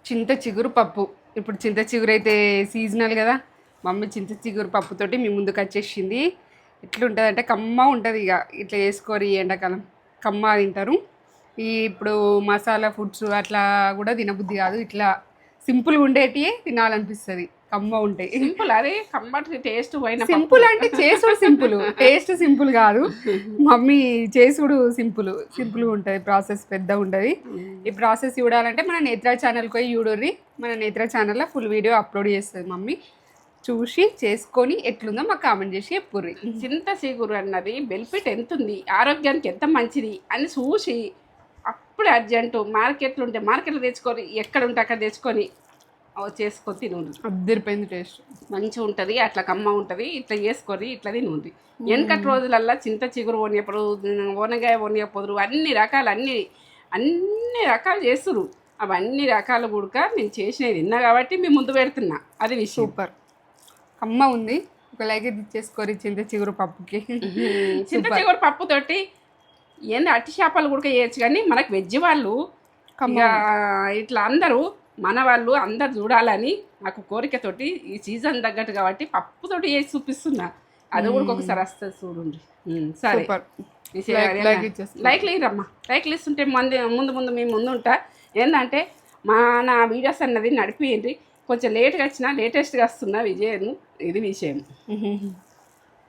చింత చిగురు పప్పు. ఇప్పుడు చింత చిగురు అయితే సీజనల్ కదా, మమ్మీ చింత చిగురు పప్పుతోటి మీ ముందుకు వచ్చేసింది. ఎట్లుంటుంది అంటే కమ్మ ఉంటుంది. ఇక ఇట్లా వేసుకోరు ఈ ఎండాకాలం కమ్మ తింటారు. ఇప్పుడు మసాలా ఫుడ్స్ అట్లా కూడా తినబుద్ధి కాదు, ఇట్లా సింపుల్గా ఉండేటివి తినాలనిపిస్తుంది. కమ్మ ఉంటాయి. సింపుల్ అదే కమ్మటి టేస్ట్ పోయిన సింపుల్ అంటే చేసుడు సింపుల్, టేస్ట్ సింపుల్ కాదు. మమ్మీ చేసుడు సింపుల్గా ఉంటుంది. ప్రాసెస్ పెద్దగా ఉంటుంది. ఈ ప్రాసెస్ చూడాలంటే మన నేత్ర ఛానల్కి పోయి చూడర్రి. మన నేత్ర ఛానల్లో ఫుల్ వీడియో అప్లోడ్ చేస్తుంది మమ్మీ. చూసి చేసుకొని ఎట్లుందో మాకు కామెంట్ చేసి చెప్పుర్రి. చింత చిగురు అన్నది బెనిఫిట్ ఎంత ఉంది, ఆరోగ్యానికి ఎంత మంచిది అని చూసి అప్పుడు అర్జెంటు మార్కెట్లో ఉంటే మార్కెట్లో తెచ్చుకొని, ఎక్కడ ఉంటే అక్కడ తెచ్చుకొని చేసుకొని తినండి. అద్దరిపోయింది, టేస్ట్ మంచిగా ఉంటుంది. అట్లా కమ్మ ఉంటుంది. ఇట్లా చేసుకొని ఇట్లా తినండి. వెనకటి రోజులల్లో చింత చిగురు ఓనియప్పుడు, ఓనగాయ ఓనియపోదురు, అన్ని రకాలు చేస్తురు. అవన్నీ రకాలు కూడా నేను చేసినవి తిన్నా కాబట్టి మీ ముందు పెడుతున్నా. అది విషయం. సూపర్ కమ్మ ఉంది. ఒక లైక్ ఇచ్చేసుకోరి చింత చిగురు పప్పుకి. చింత చిగురు పప్పుతోటి ఏంది అట్టి చేపలు కూడా చేయొచ్చు. కానీ మనకు వెజ్ వాళ్ళు ఇట్లా అందరూ మన వాళ్ళు అందరు చూడాలని నాకు కోరికతోటి ఈ సీజన్ తగ్గట్టు కాబట్టి పప్పుతోటి చేసి చూపిస్తున్నా. అది కూడా ఒకసారి వస్తుంది చూడండి. సరే లైక్లు ఇరమ్మా. లైక్లు ఇస్తుంటే ముందు మేము ముందు ఉంటా. ఏంటంటే నా వీడియోస్ అన్నది నడిపియండి. కొంచెం లేట్గా వచ్చినా లేటెస్ట్గా వస్తున్నా విజయను. ఇది విషయం.